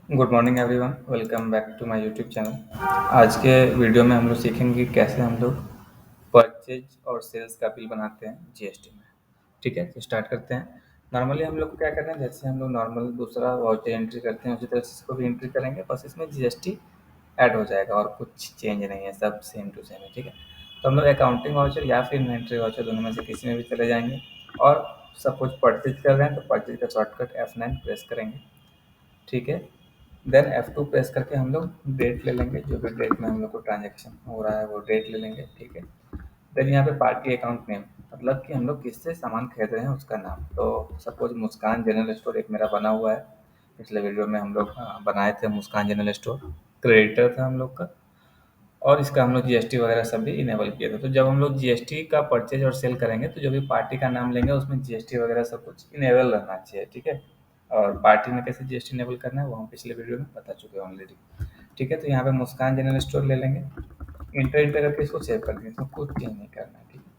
Good morning everyone, welcome back to my YouTube channel. आज के video में हम लोग सीखेंगे कि कैसे हम लोग परचेज और सेल्स का बिल बनाते हैं जीएसटी में। ठीक है, तो स्टार्ट करते हैं। नॉर्मली हम लोग को क्या करना है, जैसे हम लोग नॉर्मल दूसरा वाउचर एंट्री करते हैं उसी तरह से इसको भी एंट्री करेंगे, बस इसमें जीएसटी ऐड हो जाएगा और कुछ चेंज नहीं है, सब सेम टू सेम है। ठीक है, तो हम लोग अकाउंटिंग वाउचर या फिर इन्वेंट्री वाउचर दोनों में से किसी में भी चले जाएंगे और सपोज परचेज कर रहे हैं तो परचेज का शॉर्टकट F9 प्रेस करेंगे। ठीक है, देन F2 प्रेस करके हम लोग डेट ले लेंगे, जो भी डेट में हम लोग को ट्रांजैक्शन हो रहा है वो डेट ले लेंगे। ठीक है, देन यहाँ पे पार्टी अकाउंट नेम, मतलब कि हम लोग किससे सामान खरीद रहे हैं उसका नाम। तो सपोज मुस्कान जनरल स्टोर एक मेरा बना हुआ है, पिछले वीडियो में हम लोग बनाए थे मुस्कान जनरल स्टोर, क्रेडिटर था हम लोग का, और इसका हम लोग जीएसटी वगैरह सब भी इनेबल किए थे। तो जब हम लोग जीएसटी का परचेज और सेल करेंगे तो जो भी पार्टी का नाम लेंगे उसमें जीएसटी वगैरह सब कुछ इनेबल रहना चाहिए। ठीक है, और पार्टी में कैसे जीएसटी इनेबल करना है वो हम पिछले वीडियो में बता चुके हैं ऑलरेडी। ठीक है, तो यहाँ पे मुस्कान जनरल स्टोर ले लेंगे, इंटर इंटर करके इसको सेव कर देंगे, इसमें कुछ चेंज नहीं करना है। ठीक है,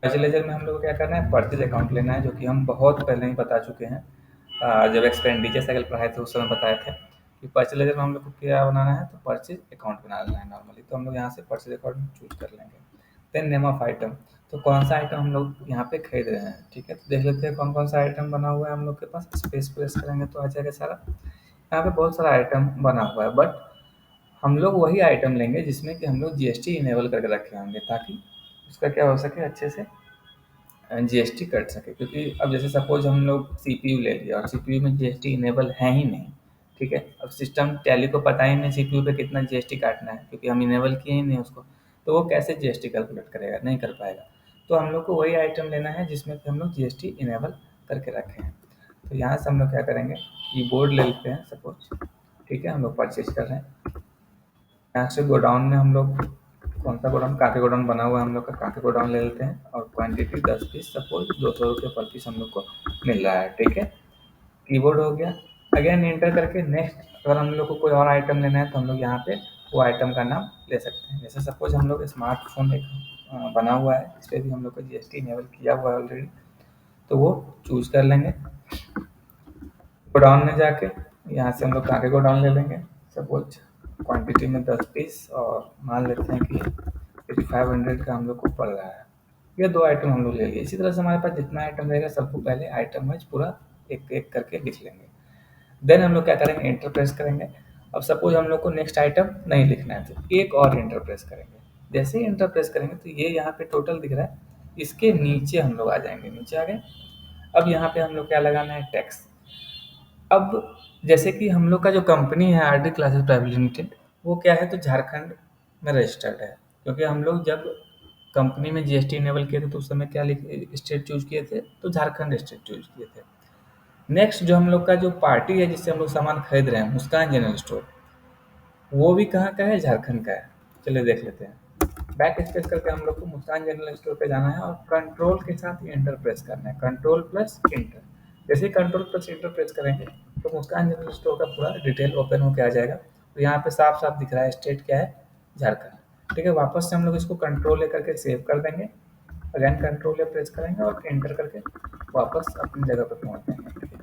परचेज लेजर में हम लोग को क्या करना है, परचेज अकाउंट लेना है, जो कि हम बहुत पहले ही बता चुके हैं। जब एक्सपेंडिचर साइकिल पढ़ाए थे उस समय बताए थे कि परचेज लेजर में हम लोग को क्या बनाना है, तो परचेज अकाउंट बनाना है नॉर्मली। तो हम लोग यहाँ से परचेज अकाउंट चूज कर लेंगे। देन नेम ऑफ आइटम, तो कौन सा आइटम हम लोग यहाँ पे खरीद रहे हैं। ठीक है, तो देख लेते हैं कौन कौन सा आइटम बना हुआ है हम लोग के पास। स्पेस प्रेस करेंगे तो आ जाएगा सारा। यहाँ पे बहुत सारा आइटम बना हुआ है, बट हम लोग वही आइटम लेंगे जिसमें कि हम लोग जीएसटी इनेबल करके रखे होंगे, ताकि उसका क्या हो सके, अच्छे से जीएसटी कट सके। क्योंकि अब जैसे सपोज हम लोग सीपीयू ले लिया और सीपीयू में जीएसटी इनेबल है ही नहीं। ठीक है, अब सिस्टम टैली को पता ही नहीं सीपीयू पे कितना जीएसटी काटना है, क्योंकि हम इनेबल किए ही नहीं उसको, तो वो कैसे जीएसटी कैलकुलेट करेगा, नहीं कर पाएगा। तो हम लोग को वही आइटम लेना है जिसमें कि हम लोग जीएसटी इनेबल करके रखे हैं। तो यहाँ से हम लोग क्या करेंगे, कीबोर्ड ले लेते हैं सपोज। ठीक है, हम लोग परचेज कर रहे हैं। यहाँ से गोडाउन में हम लोग कौन सा गोडाउन, काके गोडाउन बना हुआ है हम लोग का, काके गोडाउन ले लेते हैं और क्वांटिटी 10 पीस, सपोज 200 रुपये पर पीस हम लोग को मिल रहा है। ठीक है, कीबोर्ड हो गया। अगेन इंटर करके नेक्स्ट, अगर हम लोग को कोई और आइटम लेना है तो हम लोग यहाँ पे वो आइटम का नाम ले सकते हैं। जैसे सपोज हम लोग स्मार्टफोन एक बना हुआ है, इस पर भी हम लोग को जीएसटी इनेबल किया हुआ है ऑलरेडी, तो वो चूज कर लेंगे। गोडाउन में जाके यहाँ से हम लोग काके गोडाउन ले लेंगे, सपोज क्वांटिटी में 10 पीस, और मान लेते हैं कि 8500 का हम लोग को पड़ रहा है। ये दो आइटम हम लोग ले लिए। इसी तरह से हमारे पास जितना आइटम रहेगा सबको पहले आइटम वाइज पूरा एक एक करके लिख लेंगे। देन हम लोग क्या करेंगे, एंटर प्रेस करेंगे। अब सपोज हम लोग को नेक्स्ट आइटम नहीं लिखना है तो एक और एंटर प्रेस करेंगे। जैसे ही एंटर प्रेस करेंगे तो ये यहाँ पे टोटल दिख रहा है, इसके नीचे हम लोग आ जाएंगे, नीचे आ गए। अब यहाँ पे हम लोग क्या लगाना है, टैक्स। अब जैसे कि हम लोग का जो कंपनी है आरडी क्लासेस प्राइवेट लिमिटेड, वो क्या है, तो झारखंड में रजिस्टर्ड है। क्योंकि हम लोग जब कंपनी में जीएसटी इनेबल किए थे तो उस समय क्या स्टेट चूज किए थे, तो झारखंड स्टेट चूज किए थे। नेक्स्ट जो हम लोग का जो पार्टी है जिससे हम लोग सामान खरीद रहे हैं, मुस्कान जनरल स्टोर, वो भी कहाँ का है, झारखंड का है। चलिए देख लेते हैं। बैक स्पेस करके हम लोग को मुस्कान जनरल स्टोर पे जाना है और कंट्रोल के साथ इंटर प्रेस करना है, कंट्रोल प्लस इंटर। जैसे ही कंट्रोल प्लस इंटर प्रेस करेंगे तो मुस्कान जनरल स्टोर का पूरा डिटेल ओपन होकर आ जाएगा। तो यहाँ पे साफ साफ दिख रहा है स्टेट क्या है, झारखंड। ठीक है, वापस से हम लोग इसको कंट्रोल ले करके सेव कर देंगे। अगेन कंट्रोल ले प्रेस करेंगे और एंटर करके वापस अपनी जगह पर पहुँच जाएंगे। ठीक है,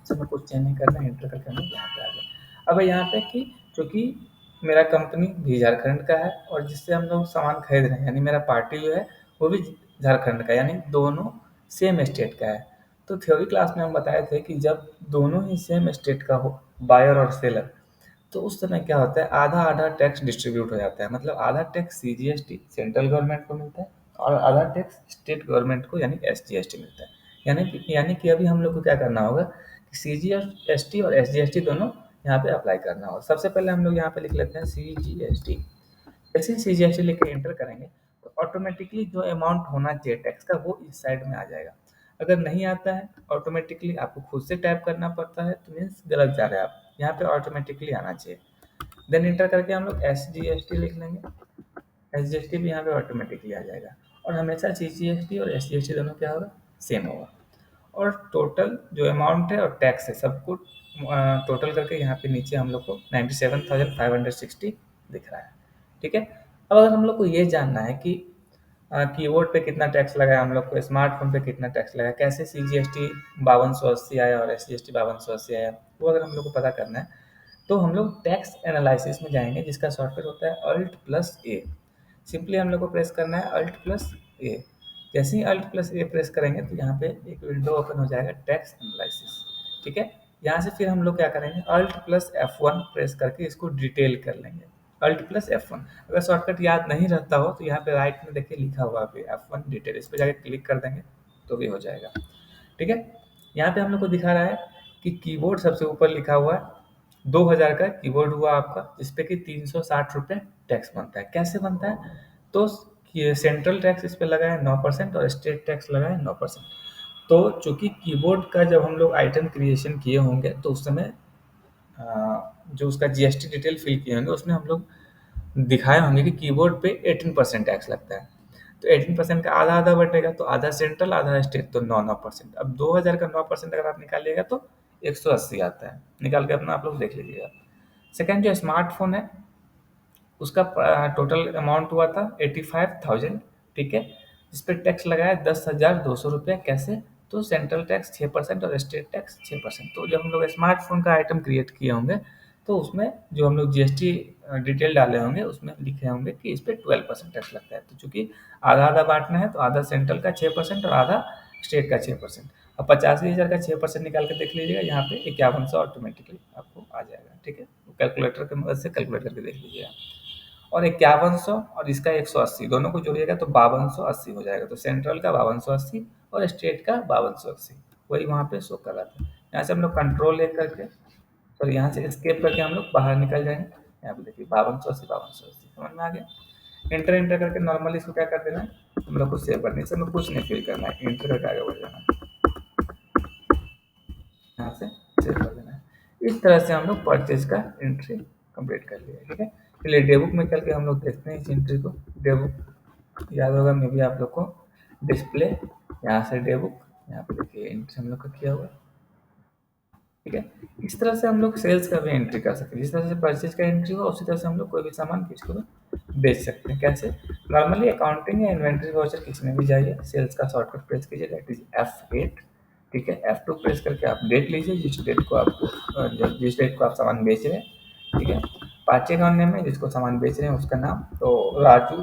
इसमें कुछ चेंज नहीं करना है, एंटर करके हम लोग यहाँ पे आ गए। अब यहाँ पे कि चूँकि मेरा कंपनी भी झारखंड का है और जिससे हम लोग सामान खरीद रहे हैं, यानी मेरा पार्टी जो है वो भी झारखंड का है, यानी दोनों सेम स्टेट का है। तो थ्योरी क्लास में हम बताए थे कि जब दोनों ही सेम स्टेट का हो, बायर और सेलर, तो उस समय क्या होता है, आधा आधा टैक्स डिस्ट्रीब्यूट हो जाता है। मतलब आधा टैक्स सीजीएसटी सेंट्रल गवर्नमेंट को मिलता है और आधा टैक्स स्टेट गवर्नमेंट को यानी एसजीएसटी मिलता है। यानी कि अभी हम लोग को क्या करना होगा कि सीजीएसटी और एसजीएसटी दोनों यहाँ पे अप्लाई करना होगा। सबसे पहले हम लोग यहाँ पे लिख लेते हैं सीजीएसटी। जैसे ही सीजीएसटी लिख के एंटर करेंगे तो ऑटोमेटिकली जो अमाउंट होना चाहिए टैक्स का वो इस साइड में आ जाएगा। अगर नहीं आता है ऑटोमेटिकली आपको खुद से टाइप करना पड़ता है, तो मीन्स गलत जा रहे हैं आप। यहाँ पे ऑटोमेटिकली आना चाहिए। देन इंटर करके हम लोग एसजीएसटी लिख लेंगे, एसजीएसटी भी यहाँ पे ऑटोमेटिकली आ जाएगा। और हमेशा सीजीएसटी और एसजीएसटी दोनों क्या होगा, सेम होगा। और टोटल जो अमाउंट है और टैक्स है सबको टोटल करके यहाँ पे नीचे हम लोग को 97,560 दिख रहा है। ठीक है, अब अगर हम लोग को ये जानना है कि कीबोर्ड पे कितना टैक्स लगा है हम लोग को, स्मार्टफोन पे कितना टैक्स लगा है, कैसे CGST 5280 आया और SGST 5280 आया, वो अगर हम लोग को पता करना है तो हम लोग टैक्स एनालिसिस में जाएंगे, जिसका शॉर्टकट होता है Alt+A। सिंपली हम लोग को प्रेस करना है Alt+A। जैसे ही Alt+A प्रेस करेंगे तो यहाँ पे एक विंडो ओपन हो जाएगा, टैक्स एनालिसिस। ठीक है, यहाँ से फिर हम लोग क्या करेंगे, Alt+F1 प्रेस करके इसको डिटेल कर लेंगे। Alt+F1, अगर शॉर्टकट याद नहीं रहता हो तो यहाँ पे राइट में देखिए लिखा हुआ है F1 डिटेल, इस पर जाके क्लिक कर देंगे तो भी हो जाएगा। ठीक है, यहाँ पे हम लोग को दिखा रहा है कि कीबोर्ड सबसे ऊपर लिखा हुआ है 2000 का कीबोर्ड हुआ आपका, जिसपे कि 360 रुपये टैक्स बनता है। कैसे बनता है, तो ये सेंट्रल टैक्स इस पे लगा है 9% और स्टेट टैक्स लगा है 9%। तो चूंकि कीबोर्ड का जब हम लोग आइटम क्रिएशन किए होंगे तो उस समय जो उसका GST डिटेल फिल किए होंगे उसमें हम लोग दिखाए होंगे कि कीबोर्ड पे 18% टैक्स लगता है। तो 18% का आधा आधा बटेगा, तो आधा सेंट्रल आधा स्टेट, तो 9% अब 2000 का 9% अगर आप निकालिएगा तो 180 आता है। निकाल के अपना आप लोग देख लीजिएगा। सेकंड जो स्मार्टफोन है उसका टोटल अमाउंट हुआ था 85,000। ठीक है, इस पर टैक्स लगाया 10,200 रुपये। कैसे, तो सेंट्रल टैक्स 6% और स्टेट टैक्स 6%। तो जब हम लोग स्मार्टफोन का आइटम क्रिएट किए होंगे तो उसमें जो हम लोग GST डिटेल डाले होंगे उसमें लिखे होंगे कि इस पर 12% टैक्स लगता है। तो चूंकि आधा आधा बांटना है तो आधा सेंट्रल का 6% और आधा स्टेट का 6%। अब 85,000 का 6% निकाल के देख लीजिएगा, यहाँ पे 5100 ऑटोमेटिकली आपको आ जाएगा। ठीक है, कैलकुलेटर की मदद से कैलकुलेट करके देख लीजिएगा। और 5100 और इसका 180 दोनों को जोड़िएगा तो 5280 हो जाएगा। तो सेंट्रल का 5280 और स्टेट का 5280 वही वहाँ पे शो कर रहा था। यहाँ से हम लोग कंट्रोल ले करके और यहाँ से स्केप करके हम लोग बाहर निकल जाएंगे। यहाँ पे देखिए 5280 समझ में आ गया। इंटर इंटर करके नॉर्मली इसको क्या कर देना है, हम लोग को सेव करने से हमें कुछ नहीं फील करना है, इंटर करके आगे बढ़ जाना है, यहाँ से सेव कर देना है। इस तरह से हम लोग परचेज का एंट्री कंप्लीट कर लिया। ठीक है, चलिए डेबुक में चल के हम लोग देखते हैं इस एंट्री को। डेबुक याद होगा मे भी आप लोग को, डिस्प्ले, यहाँ से डेबुक, यहाँ पे देखिए एंट्री हम लोग का किया हुआ है। ठीक है, इस तरह से हम लोग सेल्स का भी एंट्री कर सकते हैं। जिस तरह से परचेज का एंट्री हो उसी तरह से हम लोग कोई भी सामान किसी को बेच सकते हैं। कैसे, नॉर्मली अकाउंटिंग या इन्वेंट्री वाउचर किसी में भी जाइए, सेल्स का शॉर्टकट प्रेस कीजिए, दैट इज F8। ठीक है, F2 प्रेस करके आप डेट लीजिए जिस डेट को आपको जिस डेट को आप सामान बेच रहे हैं। ठीक है, पाँचे अकाउंट नेम है जिसको सामान बेच रहे हैं उसका नाम, तो राजू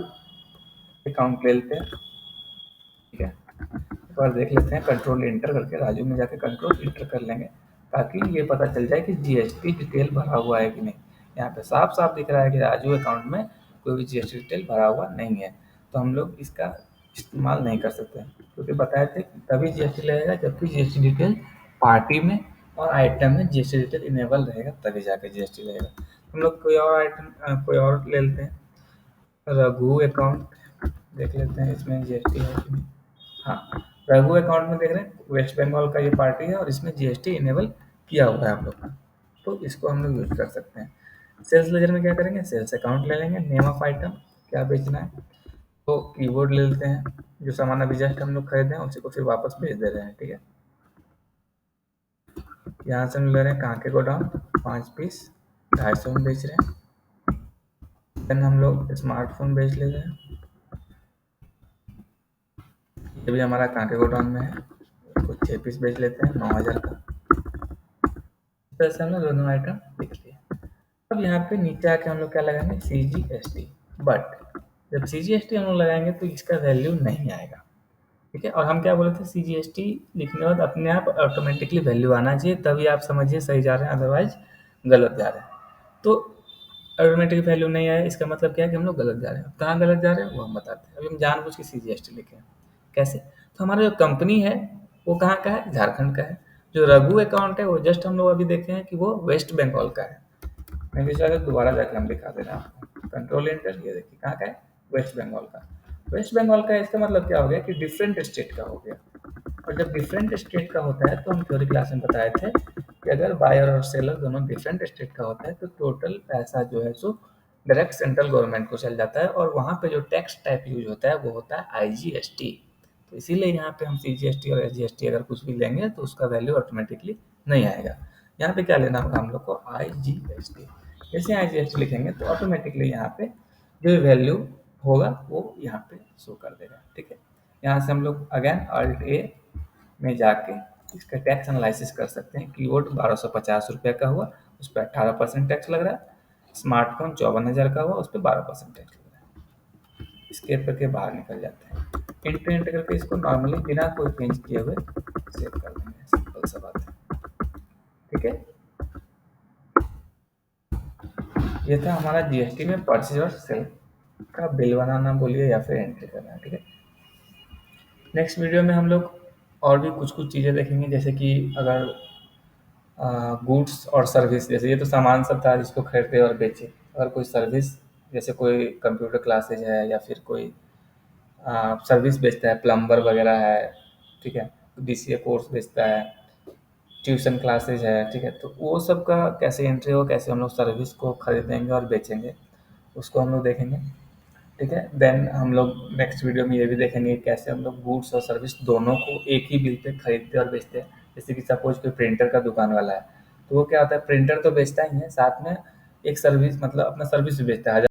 अकाउंट ले लेते हैं। ठीक है, एक बार देख लेते हैं, कंट्रोल इंटर करके राजू में जाके कंट्रोल इंटर कर लेंगे ताकि ये पता चल जाए कि GST डिटेल भरा हुआ है कि नहीं। यहाँ पे साफ साफ दिख रहा है कि राजू अकाउंट में कोई भी GST डिटेल भरा हुआ नहीं है, तो हम लोग इसका इस्तेमाल नहीं कर सकते क्योंकि बताए थे तभी GST लगेगा जबकि GST डिटेल पार्टी में और आइटम में GST डिटेल इनेबल रहेगा, तभी जाके GST लगेगा। हम लोग कोई और आइटम कोई और ले लेते हैं, रघु अकाउंट देख लेते हैं इसमें GST है कि नहीं। हाँ, रघु अकाउंट में देख रहे हैं वेस्ट बंगाल का ये पार्टी है और इसमें GST इनेबल किया हुआ है हम लोग का, तो इसको हम लोग यूज कर सकते हैं। सेल्स लेजर में क्या करेंगे, सेल्स अकाउंट ले लेंगे, नेम ऑफ आइटम क्या बेचना है, तो कीबोर्ड ले लेते हैं, जो सामान अभी जस्ट हम लोग खरीदे हैं उसी को फिर वापस भेज दे रहे हैं। ठीक है, यहाँ से हम ले रहे हैं कांके गोडाउन 5 पीस 250 में बेच रहे हैं। देन हम लोग स्मार्टफोन बेच ले रहे हैं, ये भी हमारा कांके गोडाउन में है, इसको 6 पीस बेच लेते हैं 9000 का। इस तरह से हम लोग दोनों आइटम लिख लिए। अब यहाँ पे नीचे आके हम लोग क्या लगाएंगे, CGST। बट जब CGST हम लोग लगाएंगे तो इसका वैल्यू नहीं आएगा। ठीक है, और हम क्या बोले थे, CGST लिखने के बाद अपने आप ऑटोमेटिकली वैल्यू आना चाहिए, तभी आप समझिए सही जा रहे हैं, अदरवाइज गलत जा रहे हैं। तो ऑटोमेटिक वैल्यू नहीं आया, इसका मतलब क्या है कि हम लोग गलत जा रहे हैं। कहाँ गलत जा रहे हैं वो हम बताते हैं। अभी हम जानबूझ के CGST लिखे हैं। कैसे, तो हमारा जो कंपनी है वो कहाँ का है, झारखंड का है। जो रघु अकाउंट है वो जस्ट हम लोग अभी देखे हैं कि वो वेस्ट बंगाल का है। मैं भी चाहता दोबारा जाके हम दिखा दे रहे हैं आपको, कंट्रोल एंटर, ये देखिए कहाँ का है, वेस्ट बंगाल का। वेस्ट बंगाल का इसका मतलब क्या हो गया कि डिफरेंट स्टेट का हो गया। और जब डिफरेंट स्टेट का होता है तो हम थ्योरी क्लास में बताए थे कि अगर बायर और सेलर दोनों डिफरेंट स्टेट का होता है तो टोटल पैसा जो है सो डायरेक्ट सेंट्रल गवर्नमेंट को चल जाता है, और वहाँ पे जो टैक्स टाइप यूज होता है वो होता है IGST। तो इसीलिए यहाँ पे हम CGST और SGST अगर कुछ भी लेंगे तो उसका वैल्यू ऑटोमेटिकली नहीं आएगा। यहाँ पे क्या लेना होगा हम लोग को, IGST। जैसे IGST लिखेंगे तो ऑटोमेटिकली यहाँ पे जो वैल्यू होगा वो यहाँ पे शो कर देगा। ठीक है, यहाँ से हम लोग अगेन Alt A में जाके इसका टैक्स एनालिसिस कर सकते हैं। कीबोर्ड 1250 रुपये का हुआ, उस पर 18% टैक्स लग रहा है। स्मार्टफोन 54,000 का हुआ, उस पर 12% टैक्स लग रहा है। स्केप करके बाहर निकल जाते हैं, इंटर इंटर करके इसको नॉर्मली बिना कोई चेंज किए हुए सेव कर देंगे। सिंपल सा बात है। ठीक है, ये था हमारा जीएसटी में परचेज और सेल का बिल बनाना बोलिए या फिर एंट्री करना। ठीक है, नेक्स्ट वीडियो में हम लोग और भी कुछ कुछ चीज़ें देखेंगे, जैसे कि अगर गुड्स और सर्विस, जैसे ये तो सामान सब था जिसको खरीदे और बेचे, अगर कोई सर्विस जैसे कोई कंप्यूटर क्लासेज है या फिर कोई सर्विस बेचता है, प्लम्बर वगैरह है, ठीक है, बीसीए कोर्स बेचता है, ट्यूशन क्लासेज है, ठीक है, तो वो सब का कैसे एंट्री हो, कैसे हम लोग सर्विस को खरीदेंगे और बेचेंगे, उसको हम लोग देखेंगे। ठीक है, देन हम लोग नेक्स्ट वीडियो में ये भी देखेंगे कि कैसे हम लोग गुड्स और सर्विस दोनों को एक ही बिल पे खरीदते और बेचते हैं। जैसे कि सपोज कोई प्रिंटर का दुकान वाला है, तो वो क्या होता है, प्रिंटर तो बेचता ही है, साथ में एक सर्विस मतलब अपना सर्विस भी बेचता है।